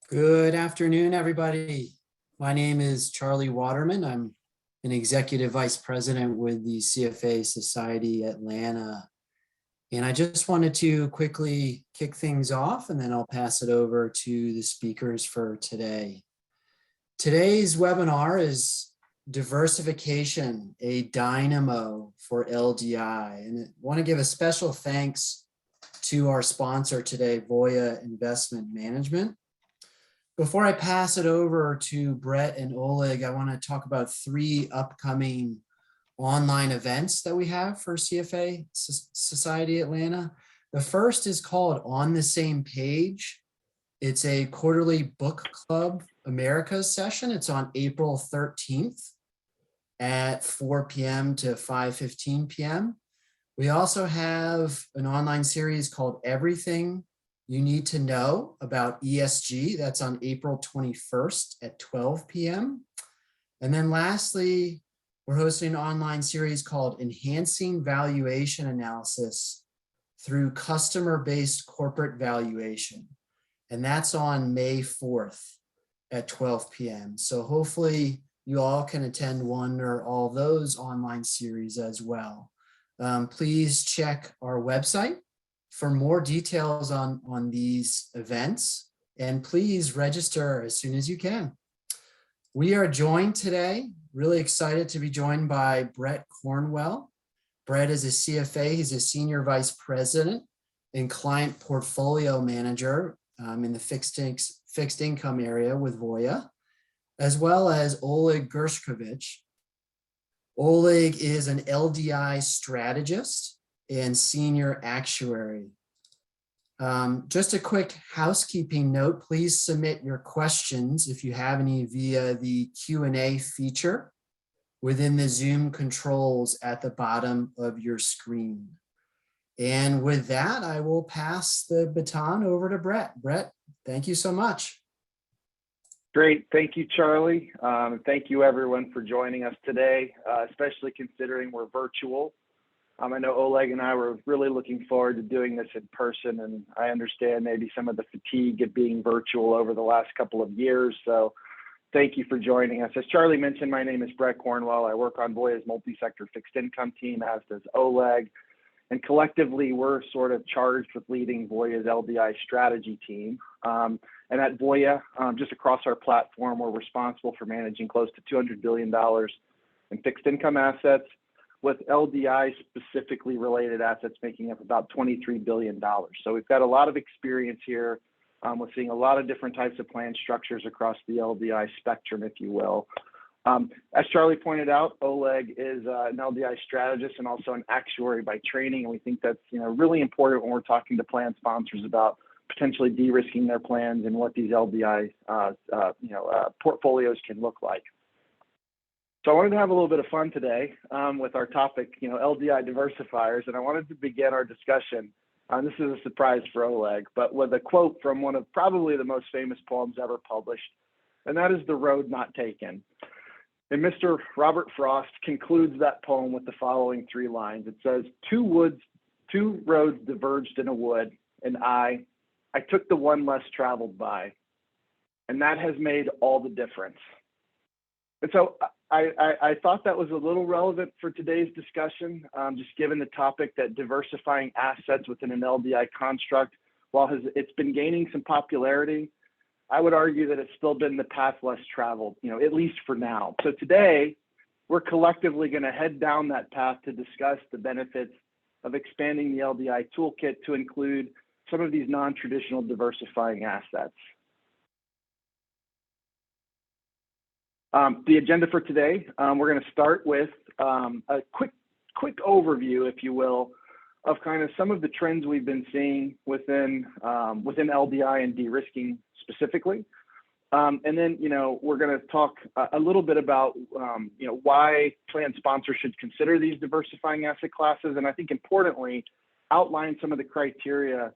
Good afternoon, everybody. My name is Charlie Waterman. I'm an executive vice president with the CFA Society Atlanta. And I just wanted to quickly kick things off, and then I'll pass it over to the speakers for today. Today's webinar is Diversification, a Dynamo for LDI. And I want to give a special thanks to our sponsor today, Voya Investment Management. Before I pass it over to Brett and Oleg, I want to talk about 3 upcoming online events that we have for CFA Society Atlanta. The first is called On the Same Page. It's a quarterly book club Americas session. It's on April 13th at 4 p.m. to 5:15 p.m. We also have an online series called Everything You Need to Know About ESG. That's on April 21st at 12 p.m. And then lastly, we're hosting an online series called Enhancing Valuation Analysis Through Customer-Based Corporate Valuation. And that's on May 4th at 12 p.m. So hopefully you all can attend one or all those online series as well. Please check our website for more details on these events, and please register as soon as you can. We are joined today, really excited to be joined by Brett Cornwell. Brett is a CFA, he's a senior vice president and client portfolio manager in the fixed income area with Voya, as well as Oleg Gershkovich. Oleg is an LDI strategist and senior actuary. Just a quick housekeeping note, please submit your questions if you have any via the Q&A feature within the Zoom controls at the bottom of your screen. And with that, I will pass the baton over to Brett. Brett, thank you so much. Great. Thank you, Charlie. Thank you, everyone, for joining us today, especially considering we're virtual. I know Oleg and I were really looking forward to doing this in person, and I understand maybe some of the fatigue of being virtual over the last couple of years. So thank you for joining us. As Charlie mentioned, my name is Brett Cornwell. I work on Voya's multi-sector fixed income team, as does Oleg. And collectively, we're sort of charged with leading Voya's LDI strategy team. And at Voya, just across our platform, we're responsible for managing close to $200 billion in fixed income assets, with LDI specifically related assets making up about $23 billion. So we've got a lot of experience here. We're seeing a lot of different types of plan structures across the LDI spectrum, if you will. As Charlie pointed out, Oleg is an LDI strategist and also an actuary by training, and we think that's really important when we're talking to plan sponsors about potentially de-risking their plans and what these LDI portfolios can look like. So I wanted to have a little bit of fun today with our topic, LDI diversifiers, and I wanted to begin our discussion. This is a surprise for Oleg, but with a quote from one of probably the most famous poems ever published, and that is "The Road Not Taken." And Mr. Robert Frost concludes that poem with the following 3 lines. It says, two roads diverged in a wood, and I took the one less traveled by, and that has made all the difference. And so I thought that was a little relevant for today's discussion, just given the topic that diversifying assets within an LDI construct, while it's been gaining some popularity, I would argue that it's still been the path less traveled, at least for now. So today, we're collectively going to head down that path to discuss the benefits of expanding the LDI toolkit to include some of these non-traditional diversifying assets. The agenda for today, we're going to start with a quick overview, if you will, of kind of some of the trends we've been seeing within LDI and de-risking specifically. And then, we're going to talk a little bit about, why plan sponsors should consider these diversifying asset classes. And I think importantly, outline some of the criteria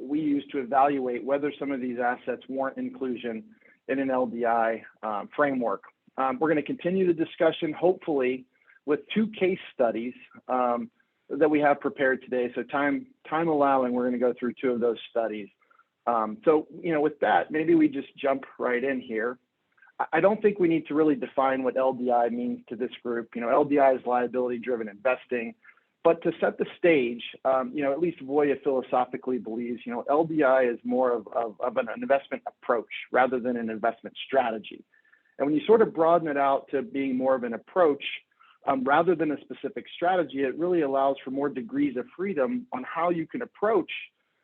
we use to evaluate whether some of these assets warrant inclusion in an LDI framework. We're going to continue the discussion, hopefully, with 2 case studies that we have prepared today. So time allowing, we're going to go through 2 of those studies. So, with that, maybe we just jump right in here. I don't think we need to really define what LDI means to this group. LDI is liability-driven investing. But to set the stage, at least Voya philosophically believes, LDI is more of an investment approach rather than an investment strategy. And when you sort of broaden it out to being more of an approach rather than a specific strategy, it really allows for more degrees of freedom on how you can approach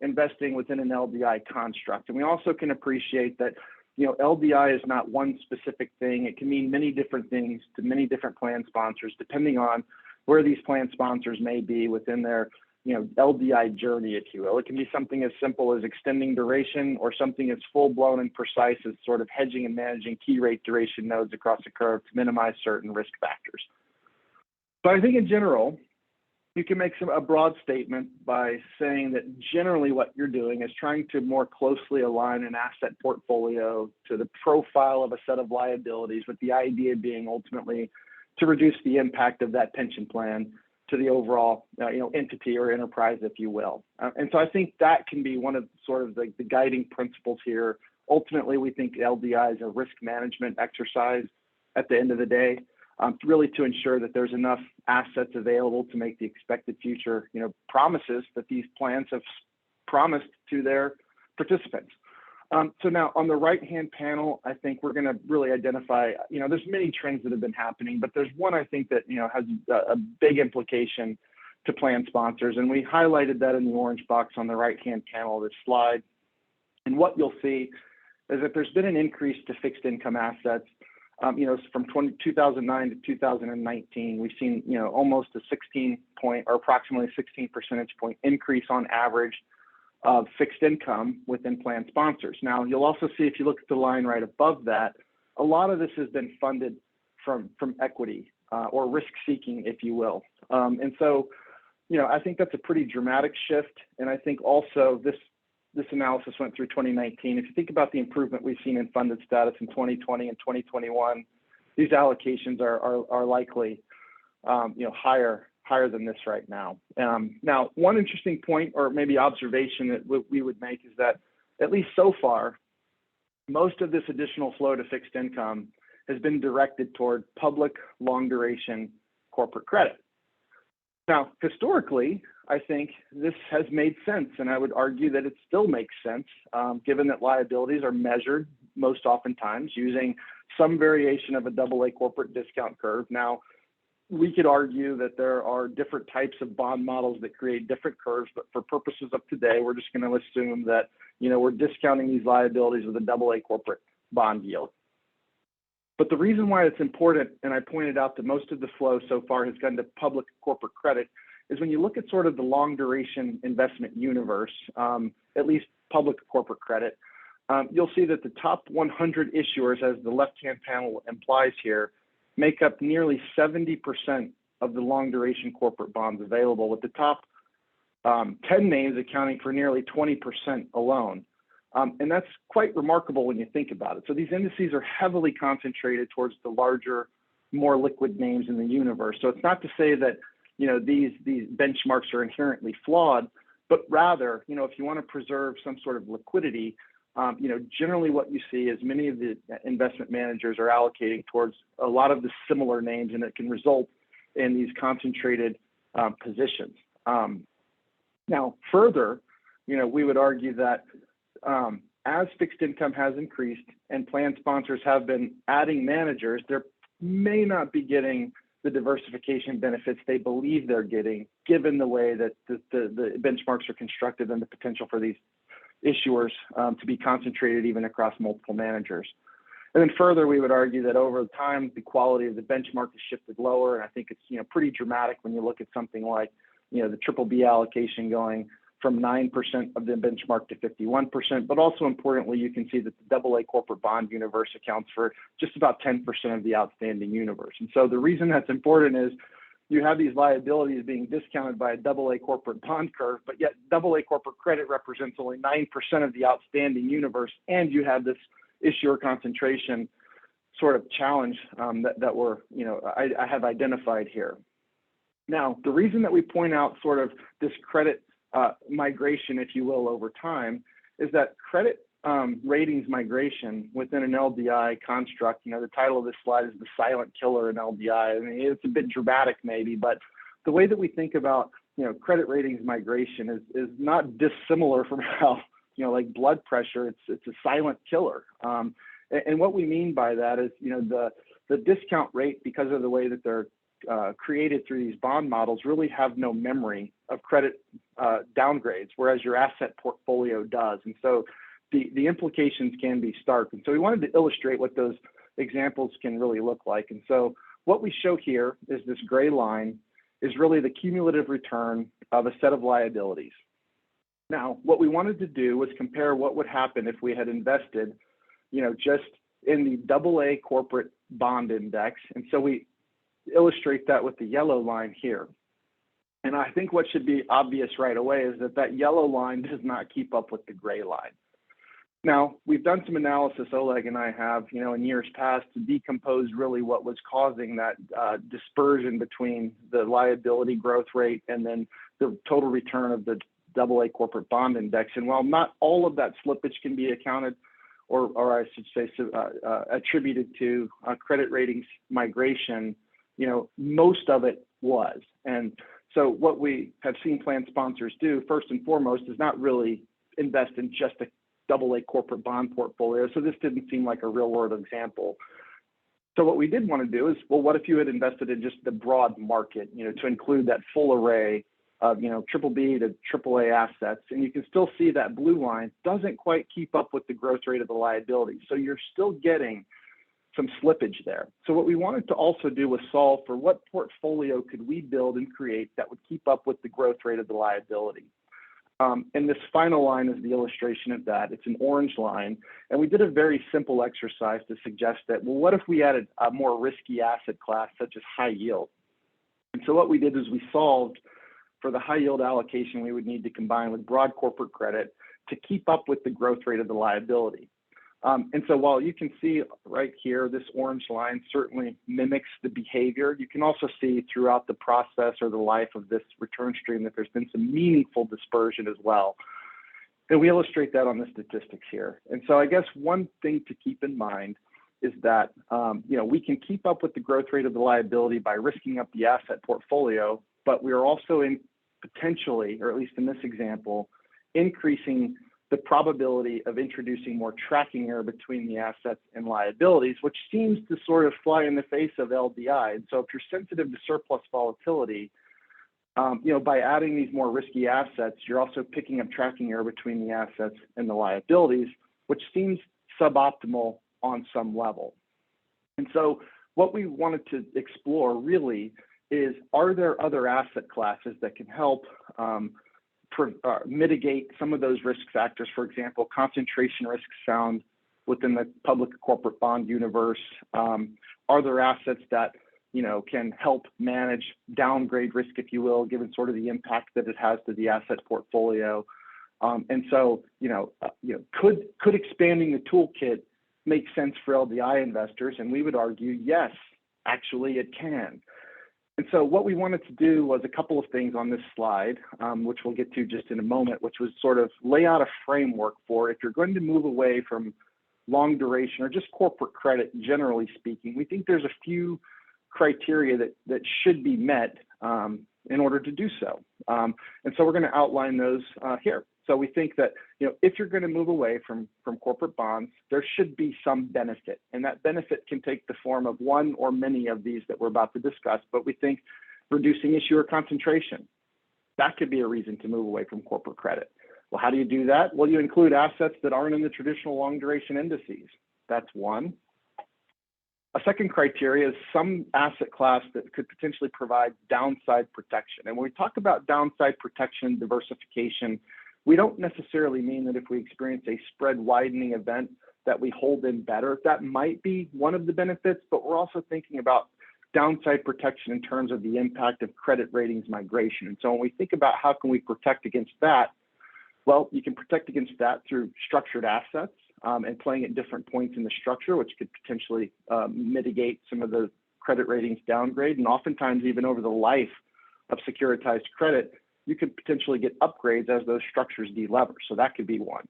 investing within an LDI construct. And we also can appreciate that LDI is not one specific thing. It can mean many different things to many different plan sponsors, depending on where these plan sponsors may be within their, LDI journey, if you will. It can be something as simple as extending duration or something as full-blown and precise as sort of hedging and managing key rate duration nodes across the curve to minimize certain risk factors. But I think in general, you can make a broad statement by saying that generally what you're doing is trying to more closely align an asset portfolio to the profile of a set of liabilities, with the idea being ultimately to reduce the impact of that pension plan to the overall entity or enterprise, if you will. And so I think that can be one of sort of the guiding principles here. Ultimately, we think LDI is a risk management exercise at the end of the day. Really to ensure that there's enough assets available to make the expected future, promises that these plans have promised to their participants. So now on the right-hand panel, I think we're going to really identify, there's many trends that have been happening, but there's one I think that, has a big implication to plan sponsors. And we highlighted that in the orange box on the right-hand panel of this slide. And what you'll see is that there's been an increase to fixed income assets. From 2009 to 2019, we've seen, almost a 16-point or approximately 16 percentage point increase on average of fixed income within plan sponsors. Now, you'll also see, if you look at the line right above that, a lot of this has been funded from equity or risk seeking, if you will. And so, I think that's a pretty dramatic shift. And I think also this analysis went through 2019. If you think about the improvement we've seen in funded status in 2020 and 2021, these allocations are likely, higher than this right now. Now, one interesting point or maybe observation that we would make is that, at least so far, most of this additional flow to fixed income has been directed toward public long duration corporate credit. Now, historically, I think this has made sense, and I would argue that it still makes sense, given that liabilities are measured most oftentimes using some variation of a AA corporate discount curve. Now, we could argue that there are different types of bond models that create different curves, but for purposes of today, we're just going to assume that, we're discounting these liabilities with a AA corporate bond yield. But the reason why it's important, and I pointed out that most of the flow so far has gone to public corporate credit, is when you look at sort of the long duration investment universe, at least public corporate credit, you'll see that the top 100 issuers, as the left-hand panel implies here, make up nearly 70% of the long duration corporate bonds available, with the top 10 names accounting for nearly 20% alone. And that's quite remarkable when you think about it. So these indices are heavily concentrated towards the larger, more liquid names in the universe. So it's not to say that, these benchmarks are inherently flawed, but rather, if you want to preserve some sort of liquidity, generally what you see is many of the investment managers are allocating towards a lot of the similar names, and it can result in these concentrated positions. Now, further, we would argue that as fixed income has increased and plan sponsors have been adding managers, they may not be getting the diversification benefits they believe they're getting, given the way that the benchmarks are constructed and the potential for these issuers to be concentrated even across multiple managers. And then further, we would argue that over time, the quality of the benchmark has shifted lower. And I think it's, pretty dramatic when you look at something like, the BBB allocation going from 9% of the benchmark to 51%. But also importantly, you can see that the AA corporate bond universe accounts for just about 10% of the outstanding universe. And so the reason that's important is you have these liabilities being discounted by a AA corporate bond curve, but yet AA corporate credit represents only 9% of the outstanding universe. And you have this issuer concentration sort of challenge that we're, I have identified here. Now, the reason that we point out sort of this credit migration, if you will, over time, is that credit ratings migration within an LDI construct, the title of this slide is the silent killer in LDI. I mean, it's a bit dramatic maybe, but the way that we think about, credit ratings migration is not dissimilar from how, like blood pressure, it's a silent killer. And what we mean by that is, the discount rate, because of the way that they're created through these bond models, really have no memory of credit downgrades, whereas your asset portfolio does. And so the implications can be stark. And so we wanted to illustrate what those examples can really look like. And so what we show here is this gray line is really the cumulative return of a set of liabilities. Now, what we wanted to do was compare what would happen if we had invested, just in the AA corporate bond index. And so we illustrate that with the yellow line here. And I think what should be obvious right away is that yellow line does not keep up with the gray line. Now, we've done some analysis, Oleg and I have, in years past, to decompose really what was causing that dispersion between the liability growth rate and then the total return of the AA corporate bond index. And while not all of that slippage can be accounted, or I should say attributed to credit ratings migration, most of it was. And so what we have seen plan sponsors do, first and foremost, is not really invest in just a AA corporate bond portfolio. So this didn't seem like a real world example. So what we did want to do is, well, what if you had invested in just the broad market, to include that full array of, triple B to AAA assets, and you can still see that blue line doesn't quite keep up with the growth rate of the liability. So you're still getting some slippage there. So what we wanted to also do was solve for what portfolio could we build and create that would keep up with the growth rate of the liability. And this final line is the illustration of that. It's an orange line. And we did a very simple exercise to suggest that, well, what if we added a more risky asset class, such as high yield? And so what we did is we solved for the high yield allocation we would need to combine with broad corporate credit to keep up with the growth rate of the liability. And so while you can see right here, this orange line certainly mimics the behavior, you can also see throughout the process or the life of this return stream that there's been some meaningful dispersion as well. And we illustrate that on the statistics here. And so I guess one thing to keep in mind is that, we can keep up with the growth rate of the liability by risking up the asset portfolio, but we are also potentially, or at least in this example, increasing the probability of introducing more tracking error between the assets and liabilities, which seems to sort of fly in the face of LDI. And so if you're sensitive to surplus volatility, by adding these more risky assets, you're also picking up tracking error between the assets and the liabilities, which seems suboptimal on some level. And so what we wanted to explore really is, are there other asset classes that can help mitigate some of those risk factors? For example, concentration risks found within the public corporate bond universe. Are there assets that can help manage downgrade risk, if you will, given sort of the impact that it has to the asset portfolio? And so, could expanding the toolkit make sense for LDI investors? And we would argue, yes, actually it can. And so what we wanted to do was a couple of things on this slide, which we'll get to just in a moment, which was sort of lay out a framework for if you're going to move away from long duration or just corporate credit, generally speaking. We think there's a few criteria that should be met in order to do so. And so we're going to outline those here. So we think that, if you're going to move away from corporate bonds, there should be some benefit. And that benefit can take the form of one or many of these that we're about to discuss. But we think reducing issuer concentration, that could be a reason to move away from corporate credit. Well, how do you do that? Well, you include assets that aren't in the traditional long duration indices. That's one. A second criteria is some asset class that could potentially provide downside protection. And when we talk about downside protection, diversification, we don't necessarily mean that if we experience a spread widening event that we hold in better. That might be one of the benefits, but we're also thinking about downside protection in terms of the impact of credit ratings migration. And so when we think about how can we protect against that, well, you can protect against that through structured assets and playing at different points in the structure, which could potentially mitigate some of the credit ratings downgrade. And oftentimes, even over the life of securitized credit, you could potentially get upgrades as those structures de-lever. So that could be one.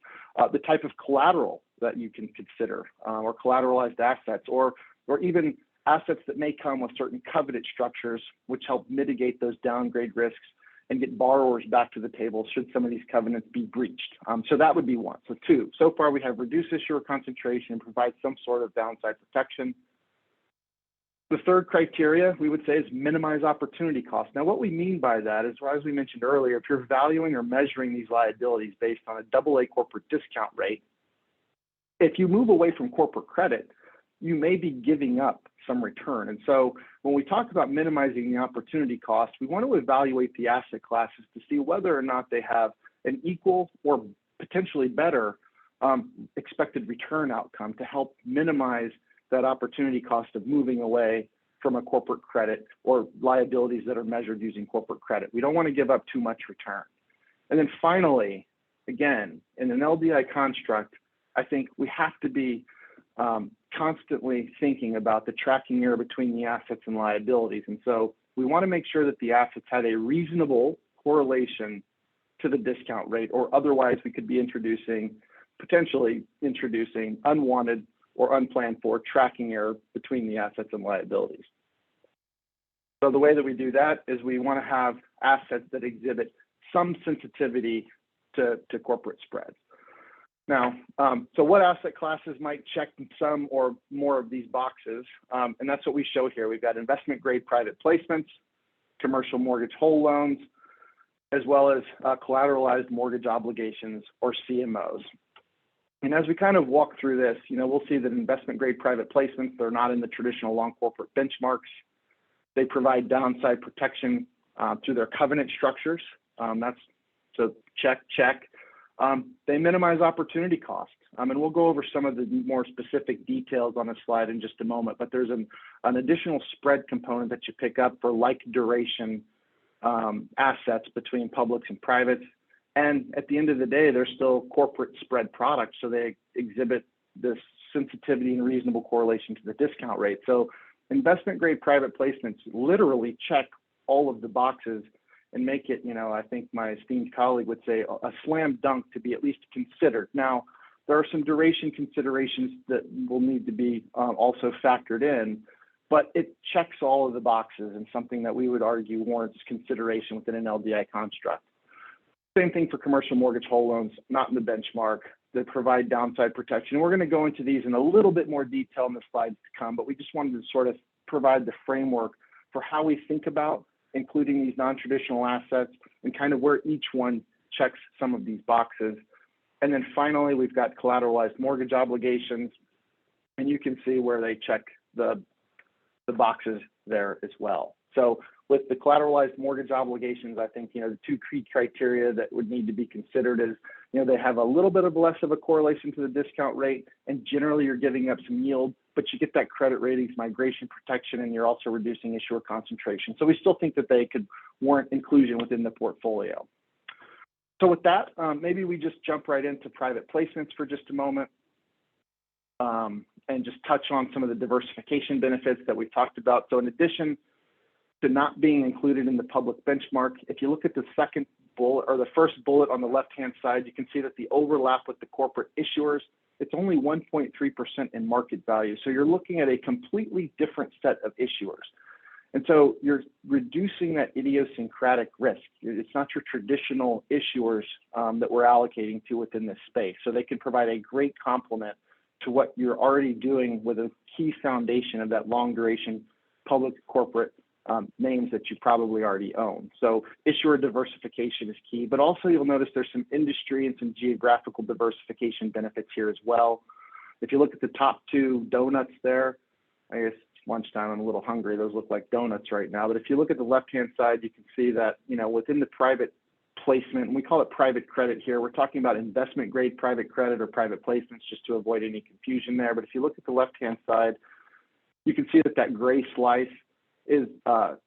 The type of collateral that you can consider, or collateralized assets, or even assets that may come with certain covenant structures, which help mitigate those downgrade risks and get borrowers back to the table should some of these covenants be breached. So that would be one. So two. So far, we have reduced issuer concentration and provide some sort of downside protection. The third criteria we would say is minimize opportunity cost. Now, what we mean by that is, as we mentioned earlier, if you're valuing or measuring these liabilities based on a AA corporate discount rate, if you move away from corporate credit, you may be giving up some return. And so when we talk about minimizing the opportunity cost, we want to evaluate the asset classes to see whether or not they have an equal or potentially better expected return outcome to help minimize that opportunity cost of moving away from a corporate credit or liabilities that are measured using corporate credit. We don't want to give up too much return. And then finally, again, in an LDI construct, I think we have to be constantly thinking about the tracking error between the assets and liabilities. And so we want to make sure that the assets had a reasonable correlation to the discount rate, or otherwise we could be potentially introducing unwanted or unplanned for tracking error between the assets and liabilities. So the way that we do that is we want to have assets that exhibit some sensitivity to corporate spreads. Now, so what asset classes might check some or more of these boxes? And that's what we show here. We've got investment grade private placements, commercial mortgage whole loans, as well as collateralized mortgage obligations, or CMOs. And as we kind of walk through this, we'll see that investment grade private placements, they're not in the traditional long corporate benchmarks. They provide downside protection through their covenant structures. So check. They minimize opportunity cost. And we'll go over some of the more specific details on a slide in just a moment, but there's an additional spread component that you pick up for like duration assets between publics and privates. And at the end of the day, they're still corporate spread products, so they exhibit this sensitivity and reasonable correlation to the discount rate. So investment grade private placements literally check all of the boxes and make it, I think my esteemed colleague would say, a slam dunk to be at least considered. Now, there are some duration considerations that will need to be also factored in, but it checks all of the boxes and something that we would argue warrants consideration within an LDI construct. Same thing for commercial mortgage whole loans, not in the benchmark, that provide downside protection. We're going to go into these in a little bit more detail in the slides to come, but we just wanted to sort of provide the framework for how we think about including these non-traditional assets and kind of where each one checks some of these boxes. And then finally, we've got collateralized mortgage obligations, and you can see where they check the boxes there as well. So with the collateralized mortgage obligations, I think, the two key criteria that would need to be considered is, they have a little bit of less of a correlation to the discount rate, and generally you're giving up some yield, but you get that credit ratings migration protection, and you're also reducing issuer concentration. So we still think that they could warrant inclusion within the portfolio. So with that, maybe we just jump right into private placements for just a moment, and just touch on some of the diversification benefits that we've talked about. So in addition to not being included in the public benchmark, if you look at the second bullet or the first bullet on the left-hand side, you can see that the overlap with the corporate issuers, it's only 1.3% in market value. So you're looking at a completely different set of issuers. And so you're reducing that idiosyncratic risk. It's not your traditional issuers that we're allocating to within this space. So they can provide a great complement to what you're already doing with a key foundation of that long duration public corporate names that you probably already own. So issuer diversification is key, but also you'll notice there's some industry and some geographical diversification benefits here as well. If you look at the top two donuts there, I guess it's lunchtime, I'm a little hungry. Those look like donuts right now. But if you look at the left-hand side, you can see that, within the private placement, and we call it private credit here, we're talking about investment grade private credit or private placements just to avoid any confusion there. But if you look at the left-hand side, you can see that gray slice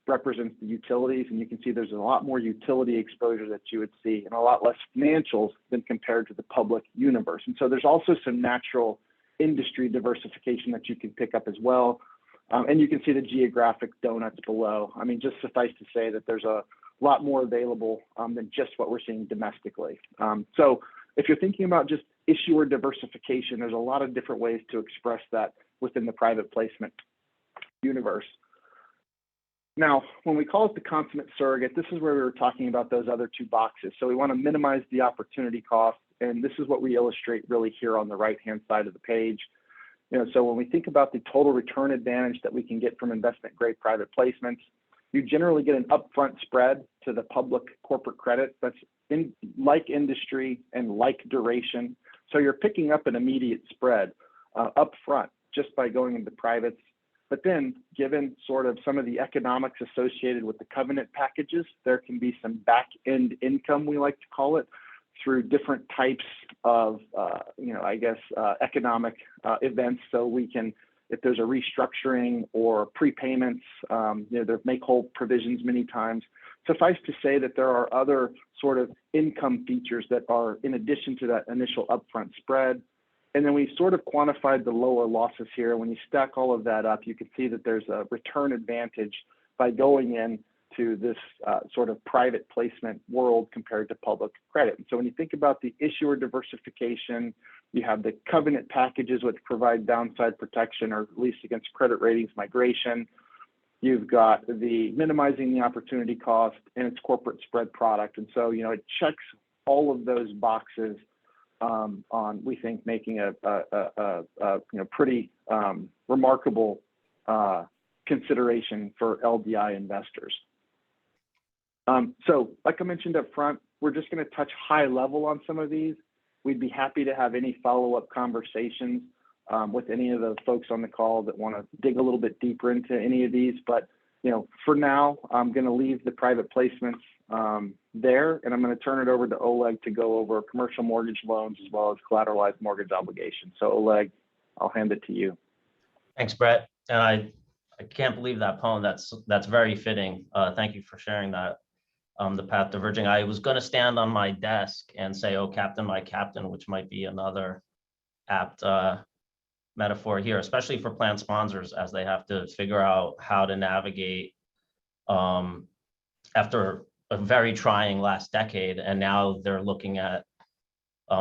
represents the utilities, and you can see there's a lot more utility exposure that you would see and a lot less financials than compared to the public universe. And so there's also some natural industry diversification that you can pick up as well. And you can see the geographic donuts below. I mean, just suffice to say that there's a a lot more available than just what we're seeing domestically. So if you're thinking about just issuer diversification, there's a lot of different ways to express that within the private placement universe. Now, when we call it the consummate surrogate, this is where we were talking about those other two boxes. So we want to minimize the opportunity cost, and this is what we illustrate really here on the right-hand side of the page. So when we think about the total return advantage that we can get from investment-grade private placements, you generally get an upfront spread to the public corporate credit that's in like industry and like duration. So you're picking up an immediate spread upfront just by going into privates. But then, given sort of some of the economics associated with the covenant packages, there can be some back-end income, we like to call it, through different types of, economic events. So we can, if there's a restructuring or prepayments, there make-whole provisions many times. Suffice to say that there are other sort of income features that are in addition to that initial upfront spread. And then we sort of quantified the lower losses here. When you stack all of that up, you can see that there's a return advantage by going into this sort of private placement world compared to public credit. And so when you think about the issuer diversification, you have the covenant packages which provide downside protection or at least against credit ratings migration. You've got the minimizing the opportunity cost and its corporate spread product. And so, it checks all of those boxes on, we think, making a pretty remarkable consideration for LDI investors. So like I mentioned up front, we're just going to touch high level on some of these. We'd be happy to have any follow-up conversations with any of the folks on the call that want to dig a little bit deeper into any of these. But, for now, I'm going to leave the private placements there, and I'm going to turn it over to Oleg to go over commercial mortgage loans as well as collateralized mortgage obligations. So Oleg, I'll hand it to you. Thanks, Brett. And I can't believe that poem. That's very fitting. Thank you for sharing that. The path diverging. I was going to stand on my desk and say, "Oh, Captain, my captain," which might be another apt metaphor here, especially for plan sponsors as they have to figure out how to navigate after a very trying last decade, and now they're looking at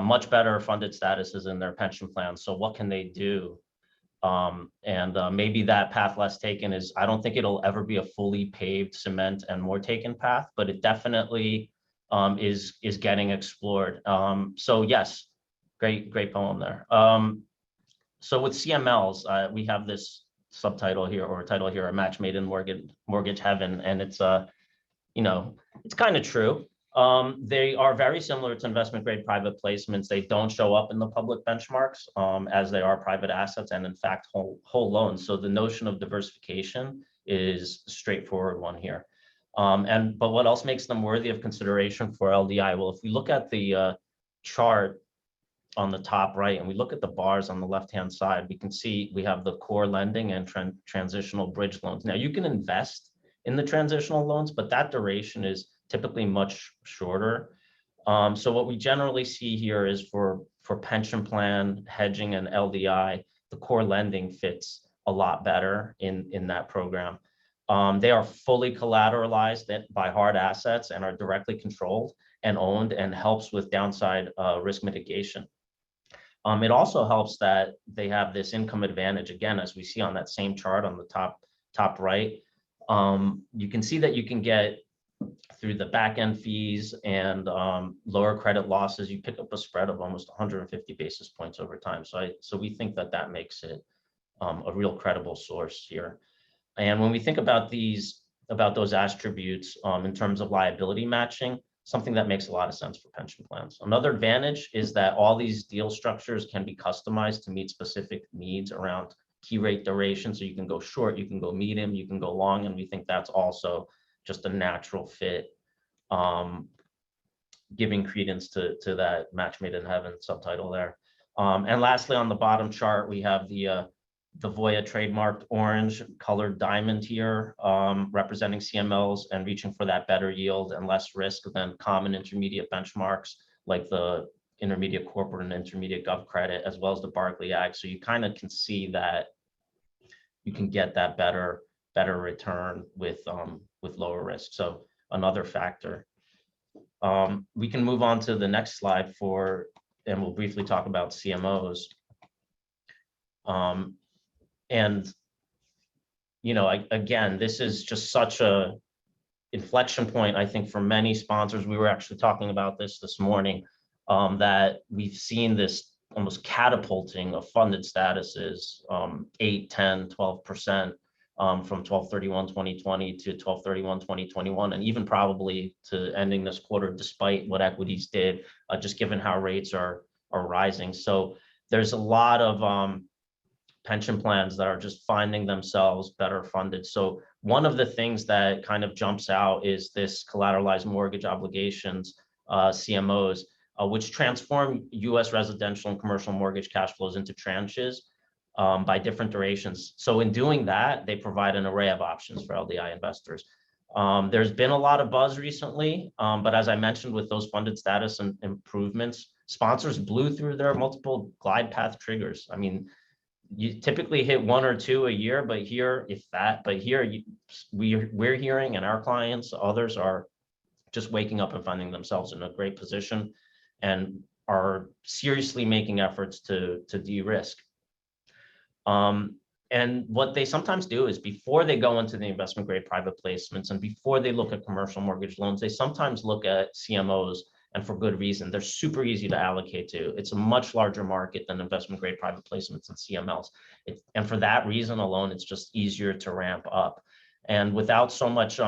much better funded statuses in their pension plans. So what can they do? Maybe that path less taken is, I don't think it'll ever be a fully paved cement and more taken path, but it definitely is getting explored. So yes, great poem there. So with CMLs, we have this subtitle here or title here, "A Match Made in Mortgage Heaven," and it's it's kind of true. They are very similar to investment grade private placements. They don't show up in the public benchmarks as they are private assets and in fact whole loans. So the notion of diversification is a straightforward one here. But what else makes them worthy of consideration for LDI? Well, if we look at the chart on the top right and we look at the bars on the left-hand side, we can see we have the core lending and transitional bridge loans. Now you can invest in the transitional loans, but that duration is typically much shorter. So what we generally see here is for pension plan, hedging, and LDI, the core lending fits a lot better in that program. They are fully collateralized by hard assets and are directly controlled and owned, and helps with downside risk mitigation. It also helps that they have this income advantage, again, as we see on that same chart on the top right. You can see that you can get through the back end fees and lower credit losses, you pick up a spread of almost 150 basis points over time. So we think that makes it a real credible source here. And when we think about those attributes in terms of liability matching, something that makes a lot of sense for pension plans. Another advantage is that all these deal structures can be customized to meet specific needs around key rate duration. So you can go short, you can go medium, you can go long, and we think that's also just a natural fit, giving credence to that match made in heaven subtitle there. And lastly, on the bottom chart, we have the Voya trademarked orange colored diamond here, representing CMLs and reaching for that better yield and less risk than common intermediate benchmarks like the intermediate corporate and intermediate gov credit, as well as the Barclay Ag. So you kind of can see that you can get that better return with lower risk. So another factor. We can move on to the next slide and we'll briefly talk about CMOs. And, again, this is just such a inflection point, I think, for many sponsors. We were actually talking about this morning, that we've seen this almost catapulting of funded statuses, 8, 10, 12%, from 12/31/2020 to 12/31/2021, and even probably to ending this quarter, despite what equities did, just given how rates are rising. So there's a lot of pension plans that are just finding themselves better funded. So one of the things that kind of jumps out is this collateralized mortgage obligations, CMOs, which transform U.S. residential and commercial mortgage cash flows into tranches by different durations. So in doing that, they provide an array of options for LDI investors. There's been a lot of buzz recently, but as I mentioned, with those funded status and improvements, sponsors blew through their multiple glide path triggers. I mean, you typically hit 1 or 2 a year, but here, if that, but here we're hearing, and our clients, others are just waking up and finding themselves in a great position and are seriously making efforts to de-risk. And what they sometimes do is, before they go into the investment grade private placements and before they look at commercial mortgage loans, they sometimes look at CMOs, and for good reason. They're super easy to allocate to. It's a much larger market than investment grade private placements and CMLs. And for that reason alone, it's just easier to ramp up. And without so much,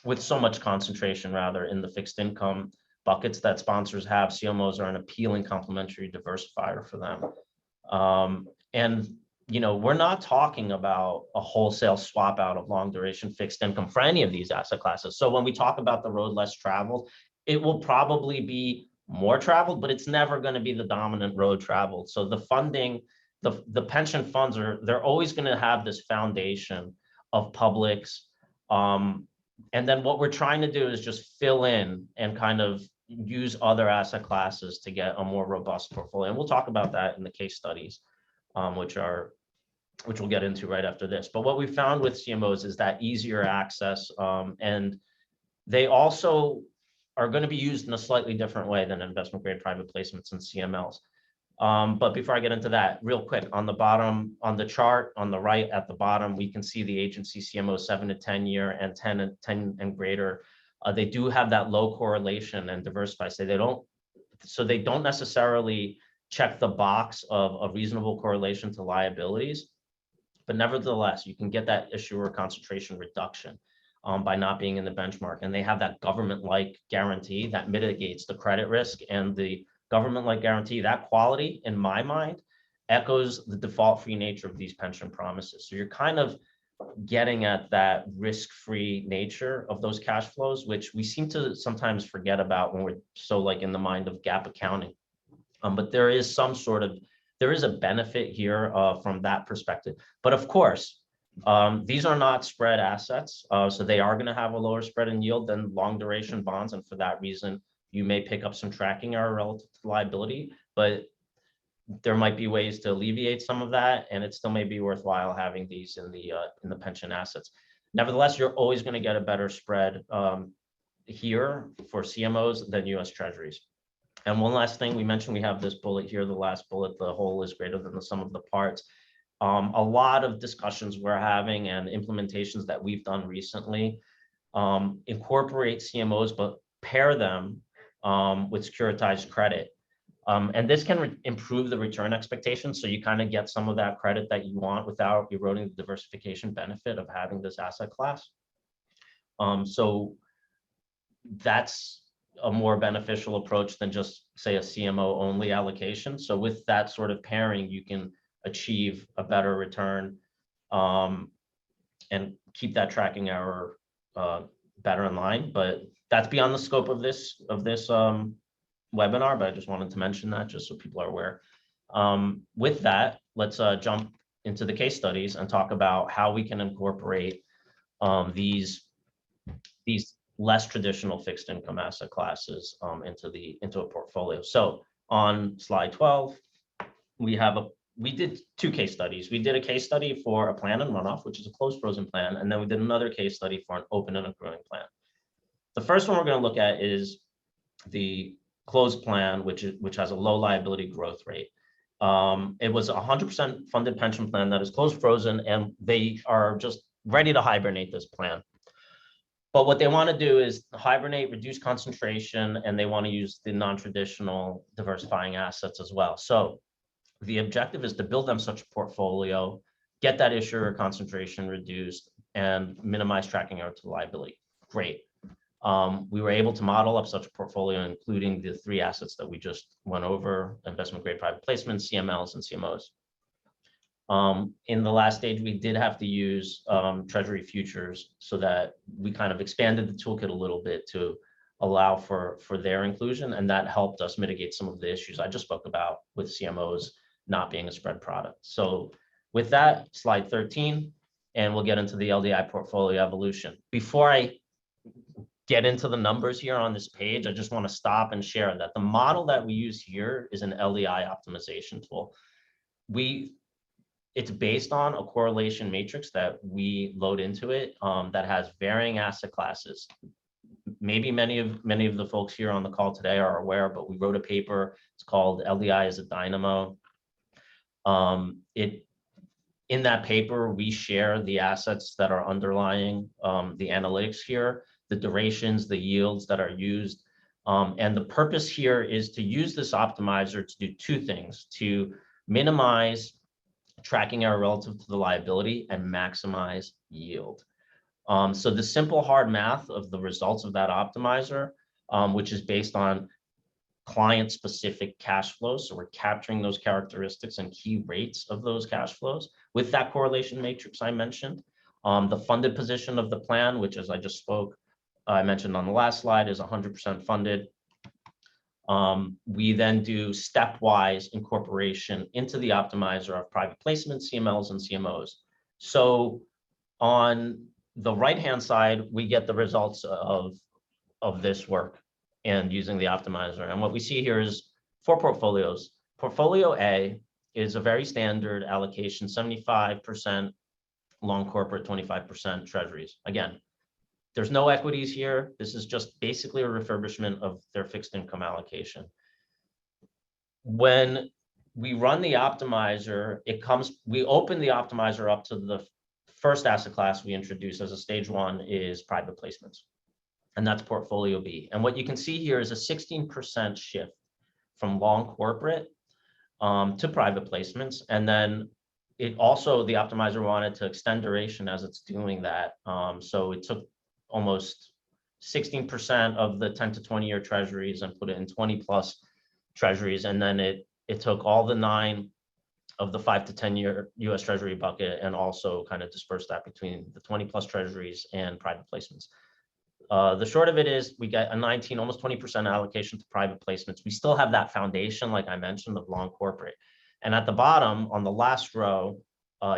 with so much concentration rather in the fixed income buckets that sponsors have, CMOs are an appealing complementary diversifier for them. And we're not talking about a wholesale swap out of long duration fixed income for any of these asset classes. So when we talk about the road less traveled, it will probably be more traveled, but it's never going to be the dominant road traveled. So the funding, the pension funds they're always going to have this foundation of publics. And then what we're trying to do is just fill in and kind of use other asset classes to get a more robust portfolio. And we'll talk about that in the case studies, which we'll get into right after this. But what we found with CMOs is that easier access, and they also are going to be used in a slightly different way than investment grade private placements and CMLs. But before I get into that, real quick, on the bottom, on the chart on the right at the bottom, we can see the agency CMO 7 to 10 year and 10 and greater. They do have that low correlation and diversify. So they don't necessarily check the box of a reasonable correlation to liabilities, but nevertheless, you can get that issuer concentration reduction by not being in the benchmark. And they have that government-like guarantee that mitigates the credit risk, and the government-like guarantee, that quality, in my mind, echoes the default-free nature of these pension promises. So you're kind of getting at that risk-free nature of those cash flows, which we seem to sometimes forget about when we're so in the mind of GAAP accounting. But there is a benefit here from that perspective. But of course, these are not spread assets, so they are going to have a lower spread in yield than long duration bonds, and for that reason, you may pick up some tracking error relative to liability, but there might be ways to alleviate some of that, and it still may be worthwhile having these in the pension assets. Nevertheless, you're always going to get a better spread here for CMOs than U.S. Treasuries. And one last thing, we mentioned we have this bullet here, the last bullet, the whole is greater than the sum of the parts. A lot of discussions we're having and implementations that we've done recently incorporate CMOs, but pair them with securitized credit. And this can improve the return expectations. So you kind of get some of that credit that you want without eroding the diversification benefit of having this asset class. So that's a more beneficial approach than just, say, a CMO only allocation. So with that sort of pairing, you can achieve a better return and keep that tracking error better in line. But that's beyond the scope of this webinar, but I just wanted to mention that just so people are aware. With that, let's jump into the case studies and talk about how we can incorporate these less traditional fixed income asset classes into a portfolio. So on slide 12, we did 2 case studies. We did a case study for a plan and runoff, which is a closed frozen plan, and then we did another case study for an open and accruing plan. The first one we're going to look at is the closed plan, which has a low liability growth rate. It was a 100% funded pension plan that is closed frozen, and they are just ready to hibernate this plan. But what they want to do is hibernate, reduce concentration, and they want to use the non-traditional diversifying assets as well. So the objective is to build them such a portfolio, get that issuer concentration reduced, and minimize tracking error to liability. Great. We were able to model up such a portfolio, including the 3 assets that we just went over: investment grade private placements, CMLs, and CMOs. In the last stage, we did have to use Treasury futures so that we kind of expanded the toolkit a little bit to allow for their inclusion, and that helped us mitigate some of the issues I just spoke about with CMOs not being a spread product. So with that, slide 13, and we'll get into the LDI portfolio evolution. Before I get into the numbers here on this page, I just want to stop and share that the model that we use here is an LDI optimization tool. It's based on a correlation matrix that we load into it that has varying asset classes. Maybe many of the folks here on the call today are aware, but we wrote a paper. It's called LDI as a Dynamo. In that paper, we share the assets that are underlying the analytics here, the durations, the yields that are used. And the purpose here is to use this optimizer to do 2 things: to minimize tracking error relative to the liability and maximize yield. So the simple hard math of the results of that optimizer, which is based on client-specific cash flows. So we're capturing those characteristics and key rates of those cash flows with that correlation matrix I mentioned. The funded position of the plan, which, as I just spoke, I mentioned on the last slide, is 100% funded. We then do stepwise incorporation into the optimizer of private placements, CMLs, and CMOs. So on the right-hand side, we get the results of this work and using the optimizer. And what we see here is 4 portfolios. Portfolio A is a very standard allocation, 75% long corporate, 25% treasuries. Again, there's no equities here. This is just basically a refurbishment of their fixed income allocation. When we run the optimizer, we open the optimizer up to the first asset class we introduce as a stage 1 is private placements. And that's portfolio B. And what you can see here is a 16% shift from long corporate to private placements. And then the optimizer wanted to extend duration as it's doing that. So it took almost 16% of the 10 to 20 year treasuries and put it in 20 plus treasuries. And then it took all the 9 of the 5 to 10 year US Treasury bucket and also kind of dispersed that between the 20 plus treasuries and private placements. The short of it is we get a 19, almost 20% allocation to private placements. We still have that foundation, like I mentioned, of long corporate. And at the bottom on the last row,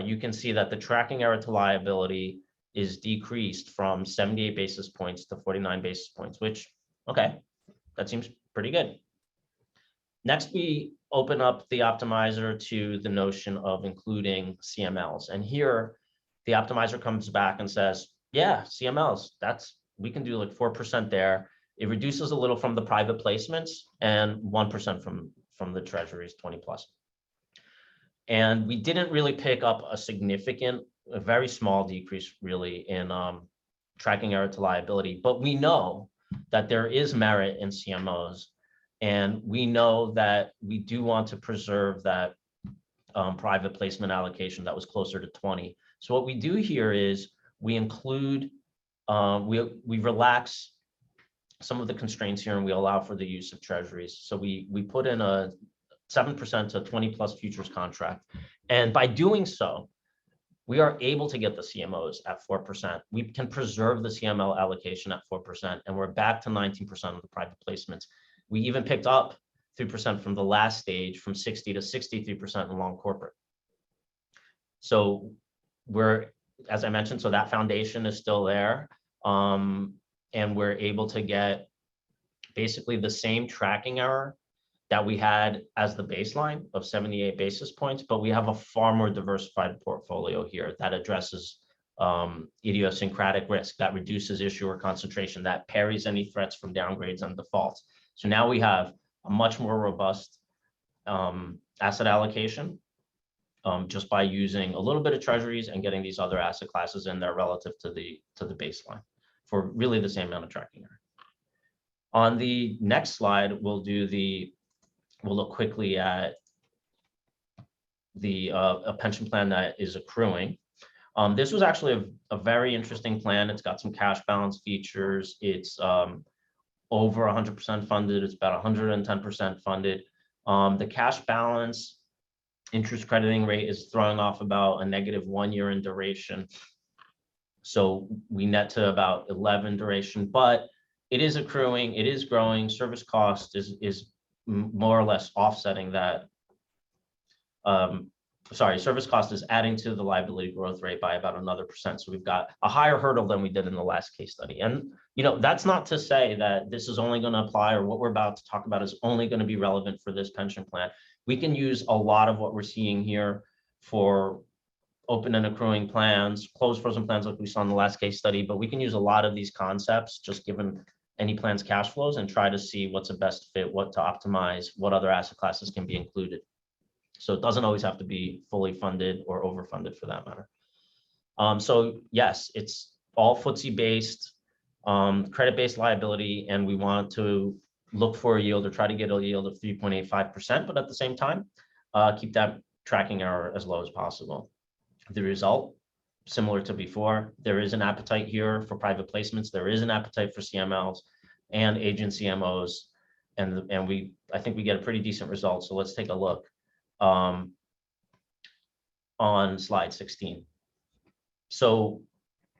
you can see that the tracking error to liability is decreased from 78 basis points to 49 basis points, which, okay, that seems pretty good. Next, we open up the optimizer to the notion of including CMLs. And here, the optimizer comes back and says, yeah, CMLs, we can do like 4% there. It reduces a little from the private placements and 1% from the treasuries 20 plus. And we didn't really pick up a very small decrease really in tracking error to liability, but we know that there is merit in CMOs. And we know that we do want to preserve that private placement allocation that was closer to 20. So what we do here is we include, we relax some of the constraints here and we allow for the use of treasuries. So we put in a 7% to 20 plus futures contract. And by doing so, we are able to get the CMOs at 4%. We can preserve the CML allocation at 4%, and we're back to 19% of the private placements. We even picked up 3% from the last stage, from 60 to 63% in long corporate. So as I mentioned, so that foundation is still there. And we're able to get basically the same tracking error that we had as the baseline of 78 basis points, but we have a far more diversified portfolio here that addresses idiosyncratic risk that reduces issuer concentration, that parries any threats from downgrades and defaults. So now we have a much more robust asset allocation just by using a little bit of treasuries and getting these other asset classes in there relative to the baseline for really the same amount of tracking error. On the next slide, we'll look quickly at a pension plan that is accruing. This was actually a very interesting plan. It's got some cash balance features. It's over 100% funded. It's about 110% funded. The cash balance interest crediting rate is throwing off about a -1 year in duration. So we net to about 11 duration, but it is accruing, it is growing. Service cost is more or less offsetting that. Service cost is adding to the liability growth rate by about another %. So we've got a higher hurdle than we did in the last case study. And, that's not to say that this is only going to apply, or what we're about to talk about is only going to be relevant for this pension plan. We can use a lot of what we're seeing here for open and accruing plans, closed frozen plans like we saw in the last case study, but we can use a lot of these concepts just given any plan's cash flows and try to see what's a best fit, what to optimize, what other asset classes can be included. So it doesn't always have to be fully funded or overfunded for that matter. So yes, it's all FTSE-based, credit-based liability, and we want to look for a yield or try to get a yield of 3.85%, but at the same time, keep that tracking error as low as possible. The result, similar to before, there is an appetite here for private placements. There is an appetite for CMLs and agency CMOs, and I think we get a pretty decent result. So let's take a look on slide 16. So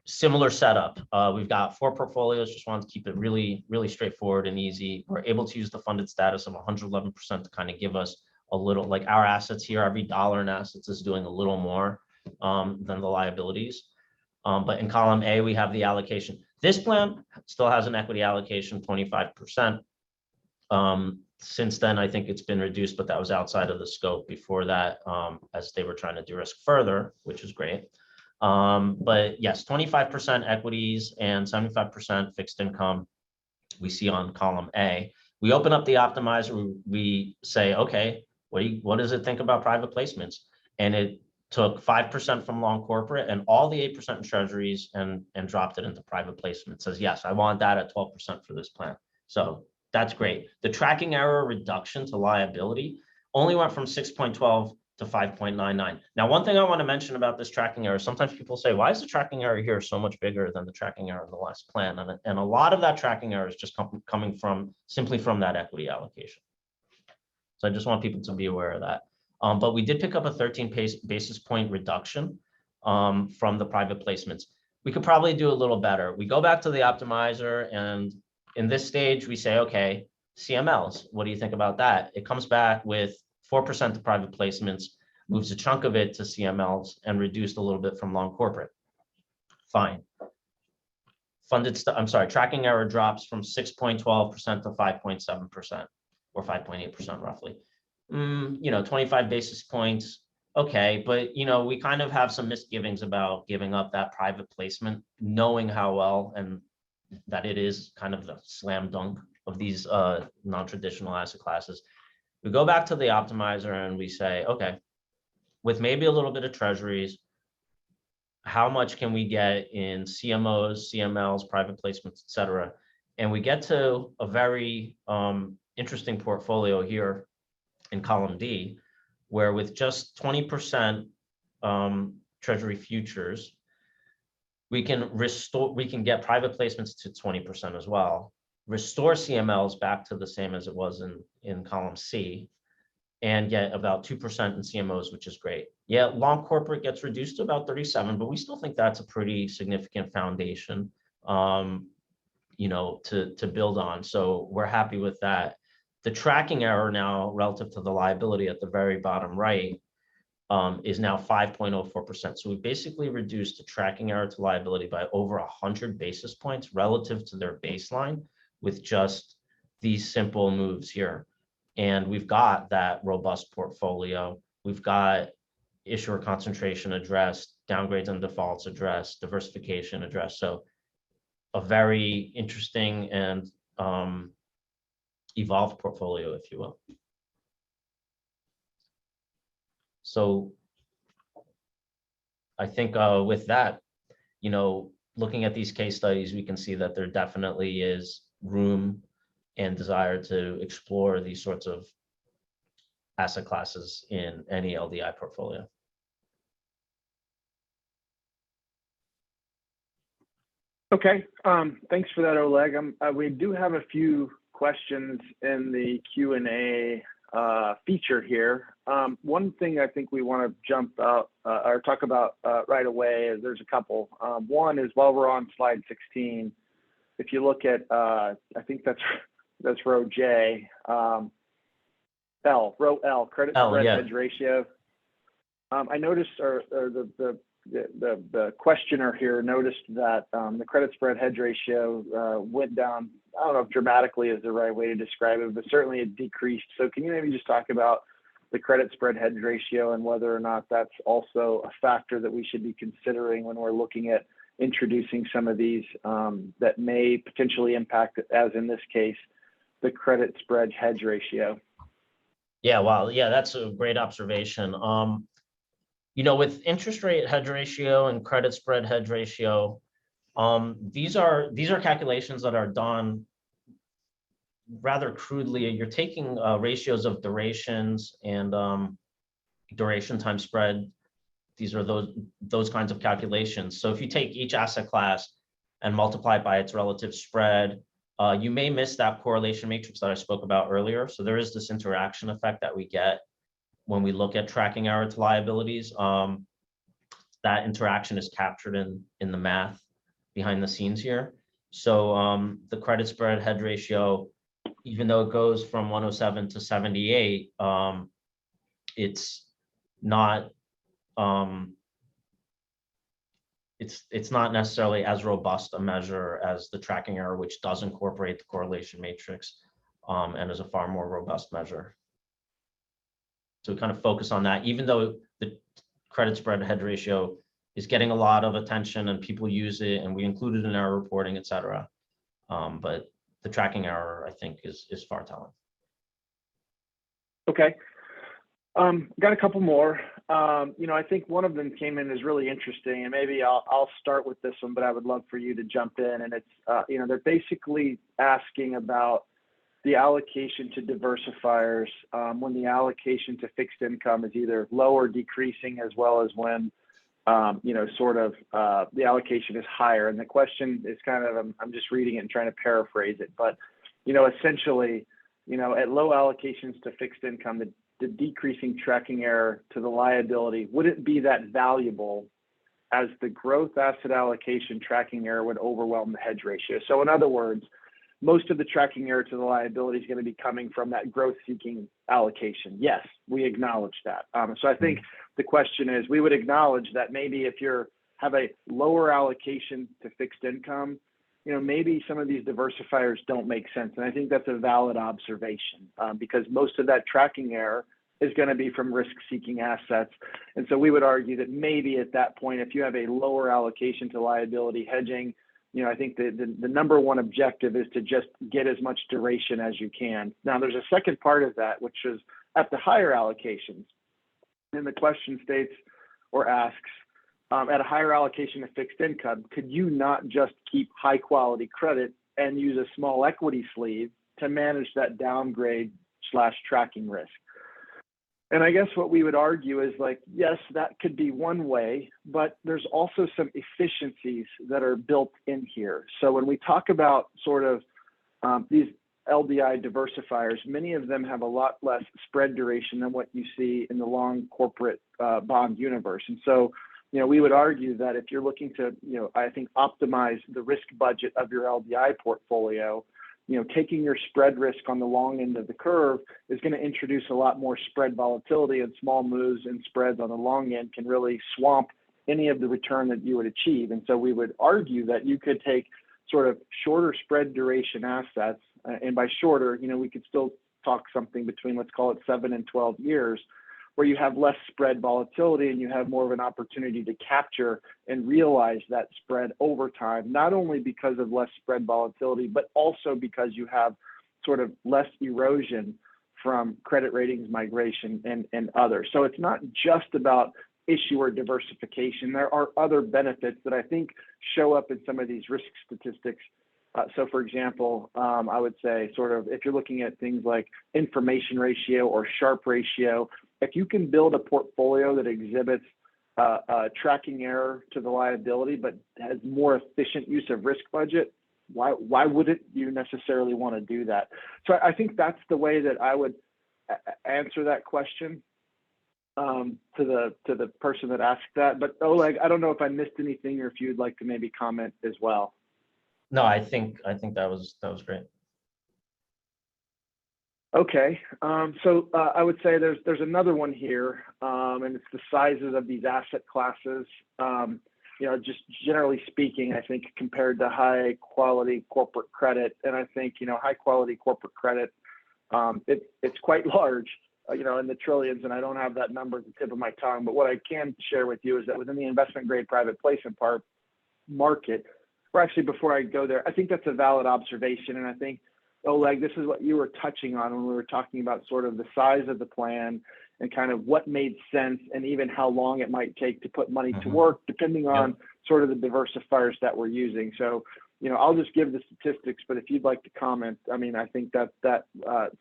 similar setup. We've got 4 portfolios. Just wanted to keep it really, really straightforward and easy. We're able to use the funded status of 111% to kind of give us a little, like our assets here, every dollar in assets is doing a little more than the liabilities. But in column A, we have the allocation. This plan still has an equity allocation, 25%. Since then, I think it's been reduced, but that was outside of the scope before that, as they were trying to de-risk further, which is great. But yes, 25% equities and 75% fixed income we see on column A. We open up the optimizer, we say, okay, what does it think about private placements? And it took 5% from long corporate and all the 8% in treasuries and dropped it into private placement. It says, yes, I want that at 12% for this plan. So that's great. The tracking error reduction to liability only went from 6.12 to 5.99. Now, one thing I want to mention about this tracking error, sometimes people say, why is the tracking error here so much bigger than the tracking error in the last plan? And a lot of that tracking error is just coming simply from that equity allocation. So I just want people to be aware of that. But we did pick up a 13 basis point reduction from the private placements. We could probably do a little better. We go back to the optimizer, and in this stage, we say, okay, CMLs, what do you think about that? It comes back with 4% to private placements, moves a chunk of it to CMLs, and reduced a little bit from long corporate. Fine. Tracking error drops from 6.12% to 5.7%, or 5.8% roughly. 25 basis points, okay, but we kind of have some misgivings about giving up that private placement, knowing how well and that it is kind of the slam dunk of these non-traditional asset classes. We go back to the optimizer and we say, okay, with maybe a little bit of treasuries, how much can we get in CMOs, CMLs, private placements, et cetera? And we get to a very interesting portfolio here in column D, where with just 20% treasury futures, we can get private placements to 20% as well, restore CMLs back to the same as it was in column C, and get about 2% in CMOs, which is great. Yeah, long corporate gets reduced to about 37, but we still think that's a pretty significant foundation, to build on. So we're happy with that. The tracking error now relative to the liability at the very bottom right is now 5.04%. So we basically reduced the tracking error to liability by over 100 basis points relative to their baseline with just these simple moves here. And we've got that robust portfolio. We've got issuer concentration addressed. downgrades and defaults addressed, diversification addressed. So a very interesting and evolved portfolio, if you will. So I think with that, looking at these case studies, we can see that there definitely is room and desire to explore these sorts of asset classes in any LDI portfolio. Okay, thanks for that, Oleg. We do have a few questions in the Q&A feature here. One thing I think we want to jump out or talk about right away is there's a couple. One is while we're on slide 16, if you look at, I think that's row J, row L, credit spread hedge ratio. I noticed, or the questioner here noticed that the credit spread hedge ratio went down. I don't know if dramatically is the right way to describe it, but certainly it decreased. So can you maybe just talk about the credit spread hedge ratio and whether or not that's also a factor that we should be considering when we're looking at introducing some of these that may potentially impact, as in this case, the credit spread hedge ratio? Yeah, wow. Yeah, that's a great observation. With interest rate hedge ratio and credit spread hedge ratio, these are calculations that are done rather crudely. You're taking ratios of durations and duration times spread. These are those kinds of calculations. So if you take each asset class and multiply it by its relative spread, you may miss that correlation matrix that I spoke about earlier. So there is this interaction effect that we get when we look at tracking error to liabilities. That interaction is captured in the math behind the scenes here. So the credit spread hedge ratio, even though it goes from 107 to 78, it's not it's not necessarily as robust a measure as the tracking error, which does incorporate the correlation matrix and is a far more robust measure. So we kind of focus on that, even though the credit spread hedge ratio is getting a lot of attention and people use it and we include it in our reporting, et cetera. But the tracking error, I think, is far telling. Okay. Got a couple more. I think one of them came in is really interesting, and maybe I'll start with this one, but I would love for you to jump in. And it's, they're basically asking about the allocation to diversifiers when the allocation to fixed income is either low or decreasing, as well as when, the allocation is higher. And the question is kind of, I'm just reading it and trying to paraphrase it, but, essentially, at low allocations to fixed income, the decreasing tracking error to the liability wouldn't be that valuable, as the growth asset allocation tracking error would overwhelm the hedge ratio. So in other words, most of the tracking error to the liability is going to be coming from that growth seeking allocation. Yes, we acknowledge that. So I think the question is, we would acknowledge that maybe if you have a lower allocation to fixed income, maybe some of these diversifiers don't make sense. And I think that's a valid observation because most of that tracking error is going to be from risk-seeking assets. And so we would argue that maybe at that point, if you have a lower allocation to liability hedging, I think the number one objective is to just get as much duration as you can. Now, there's a second part of that, which is at the higher allocations. And the question states or asks, at a higher allocation of fixed income, could you not just keep high quality credit and use a small equity sleeve to manage that downgrade / tracking risk? And I guess what we would argue is yes, that could be one way, but there's also some efficiencies that are built in here. So when we talk about these LDI diversifiers, many of them have a lot less spread duration than what you see in the long corporate bond universe. And so we would argue that if you're looking to, I think, optimize the risk budget of your LDI portfolio, taking your spread risk on the long end of the curve is going to introduce a lot more spread volatility, and small moves and spreads on the long end can really swamp any of the return that you would achieve. And so we would argue that you could take shorter spread duration assets, and by shorter, we could still talk something between, let's call it 7 and 12 years, where you have less spread volatility and you have more of an opportunity to capture and realize that spread over time, not only because of less spread volatility, but also because you have sort of less erosion from credit ratings migration and others. So it's not just about issuer diversification. There are other benefits that I think show up in some of these risk statistics. So for example, I would say sort of if you're looking at things like information ratio or Sharpe ratio, if you can build a portfolio that exhibits tracking error to the liability, but has more efficient use of risk budget, why wouldn't you necessarily want to do that? So I think that's the way that I would answer that question to the person that asked that. But Oleg, I don't know if I missed anything or if you'd like to maybe comment as well. No, I think that was great. Okay, so I would say there's another one here, and it's the sizes of these asset classes. Just generally speaking, I think compared to high quality corporate credit, and I think high quality corporate credit, it's quite large, in the trillions, and I don't have that number at the tip of my tongue. But what I can share with you is that within the investment grade private placement market, or actually before I go there, I think that's a valid observation, and I think, Oleg, this is what you were touching on when we were talking about sort of the size of the plan and kind of what made sense and even how long it might take to put money to work, depending on sort of the diversifiers that we're using. So, I'll just give the statistics, but if you'd like to comment, I mean, I think that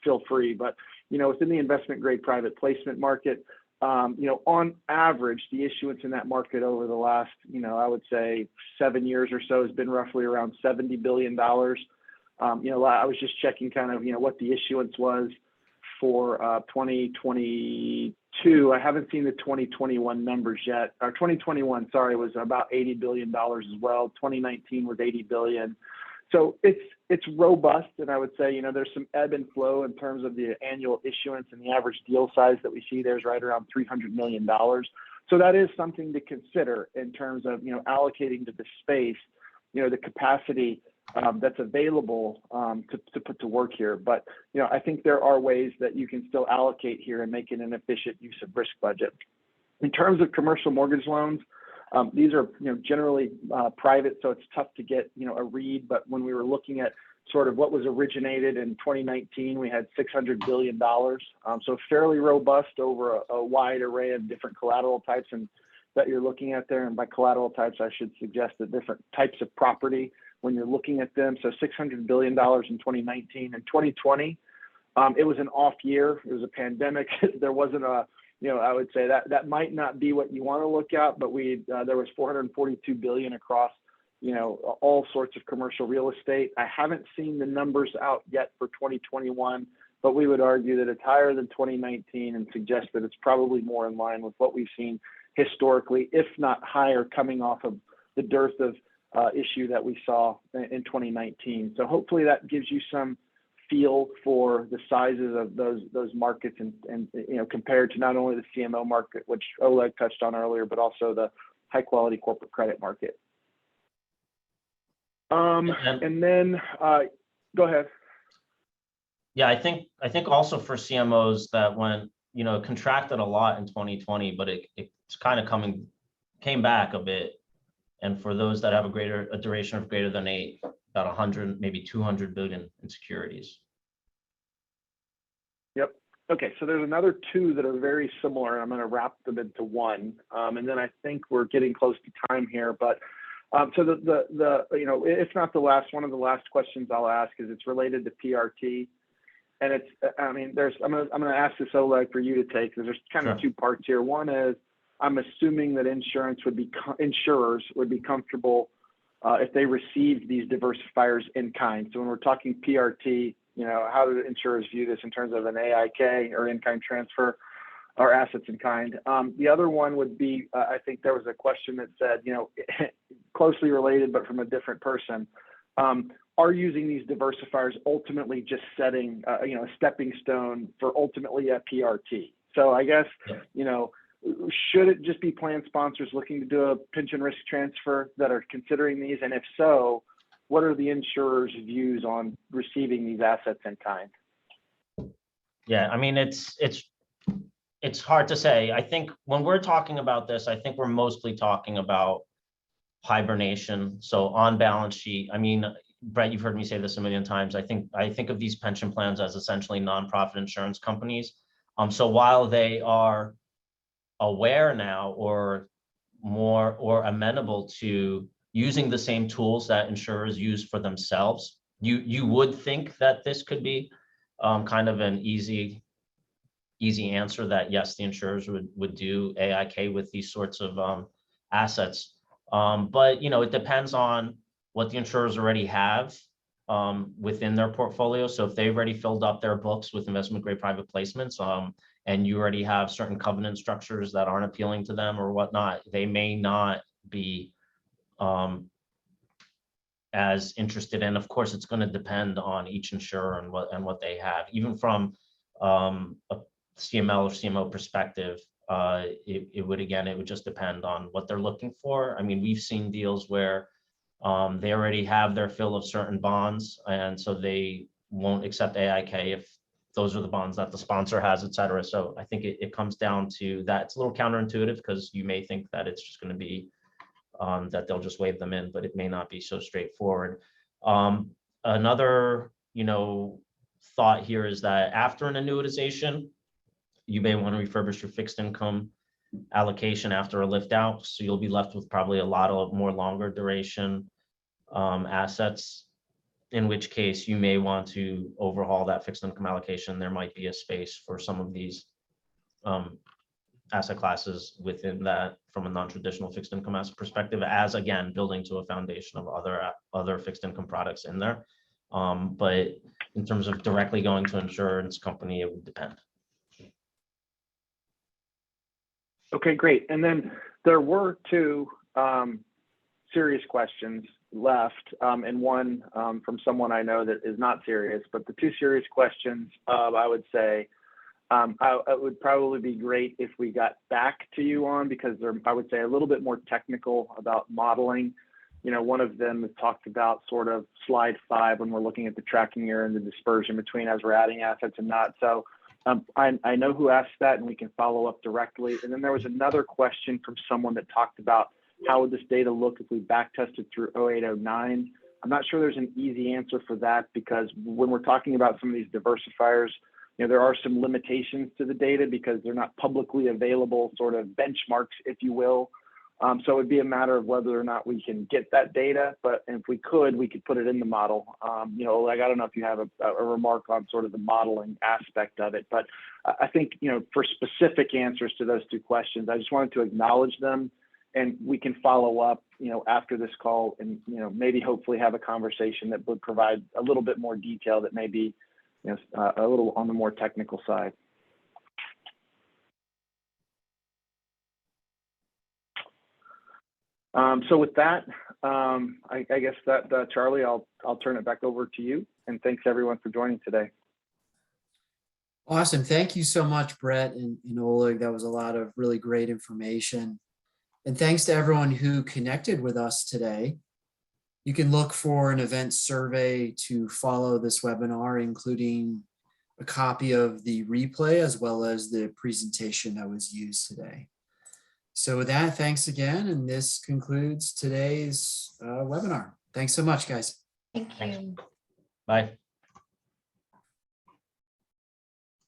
feel free. But, within the investment grade private placement market, on average, the issuance in that market over the last, I would say 7 years or so has been roughly around $70 billion. I was just checking kind of, what the issuance was for 2022. I haven't seen the 2021 numbers yet. Or 2021, sorry, was about $80 billion as well. 2019 was $80 billion. So it's robust, and I would say, there's some ebb and flow in terms of the annual issuance, and the average deal size that we see there is right around $300 million. So that is something to consider in terms of, allocating to the space, the capacity that's available to put to work here. But, I think there are ways that you can still allocate here and make it an efficient use of risk budget. In terms of commercial mortgage loans, these are, generally private, so it's tough to get, a read. But when we were looking at sort of what was originated in 2019, we had $600 billion. So fairly robust over a wide array of different collateral types and that you're looking at there. And by collateral types, I should suggest the different types of property when you're looking at them. So $600 billion in 2019 and 2020. It was an off year. It was a pandemic. There wasn't I would say that might not be what you want to look at, but there was $442 billion across, all sorts of commercial real estate. I haven't seen the numbers out yet for 2021, but we would argue that it's higher than 2019 and suggest that it's probably more in line with what we've seen historically, if not higher, coming off of the dearth of issue that we saw in 2019. So hopefully that gives you some feel for the sizes of those markets and compared to not only the CMO market, which Oleg touched on earlier, but also the high quality corporate credit market. And then go ahead. Yeah, I think also for CMOs that when it contracted a lot in 2020, but it's kind of came back a bit. And for those that have a duration of greater than 8, about 100, maybe 200 billion in securities. Yep. Okay, so there's another two that are very similar. I'm going to wrap them into one, and then I think we're getting close to time here. But so the if not the last, one of the last questions I'll ask is it's related to PRT, and it's I'm going to ask this, Oleg, for you to take, because there's kind of two parts here. One is I'm assuming that insurers would be comfortable if they received these diversifiers in kind. So when we're talking PRT, how do insurers view this in terms of an AIK or in-kind transfer or assets in kind? The other one would be, I think there was a question that said, closely related, but from a different person, are using these diversifiers ultimately just setting, a stepping stone for ultimately a PRT? So I guess, should it just be plan sponsors looking to do a pension risk transfer that are considering these? And if so, what are the insurers' views on receiving these assets in kind? Yeah, I mean, it's it's hard to say. I think when we're talking about this, I think we're mostly talking about hibernation. So on balance sheet, I mean, Brett, you've heard me say this a million times. I think of these pension plans as essentially nonprofit insurance companies. So while they are aware now or more or amenable to using the same tools that insurers use for themselves, you would think that this could be kind of an easy answer that yes, the insurers would do AIK with these sorts of assets. But it depends on what the insurers already have within their portfolio. So if they've already filled up their books with investment grade private placements, and you already have certain covenant structures that aren't appealing to them or whatnot, they may not be as interested. And of course, it's going to depend on each insurer and what they have. Even from a CML or CMO perspective, it would just depend on what they're looking for. I mean, we've seen deals where they already have their fill of certain bonds, and so they won't accept AIK if those are the bonds that the sponsor has, et cetera. So I think it comes down to that. It's a little counterintuitive because you may think that it's just going to be that they'll just wave them in, but it may not be so straightforward. Another, thought here is that after an annuitization, you may want to refurbish your fixed income allocation after a lift out. So you'll be left with probably a lot of more longer duration assets, in which case you may want to overhaul that fixed income allocation. There might be a space for some of these asset classes within that from a non-traditional fixed income asset perspective, as again, building to a foundation of other fixed income products in there. But in terms of directly going to an insurance company, it would depend. Okay, great. And then there were two serious questions left, and one from someone I know that is not serious, but the two serious questions, I would say, it would probably be great if we got back to you on, because they're, I would say, a little bit more technical about modeling. One of them is talked about sort of slide 5 when we're looking at the tracking error and the dispersion between as we're adding assets and not. So I know who asked that, and we can follow up directly. And then there was another question from someone that talked about how would this data look if we back tested through 08, 09. I'm not sure there's an easy answer for that, because when we're talking about some of these diversifiers, there are some limitations to the data because they're not publicly available sort of benchmarks, if you will. So it would be a matter of whether or not we can get that data, but if we could put it in the model. Oleg, I don't know if you have a remark on sort of the modeling aspect of it, but I think, for specific answers to those two questions, I just wanted to acknowledge them, and we can follow up, after this call, and, maybe hopefully have a conversation that would provide a little bit more detail that may be, a little on the more technical side. So with that, I guess that Charlie, I'll turn it back over to you, and thanks everyone for joining today. Awesome. Thank you so much, Brett and Oleg. That was a lot of really great information. And thanks to everyone who connected with us today. You can look for an event survey to follow this webinar, including a copy of the replay as well as the presentation that was used today. So with that, thanks again. And this concludes today's webinar. Thanks so much, guys. Thank you. Bye.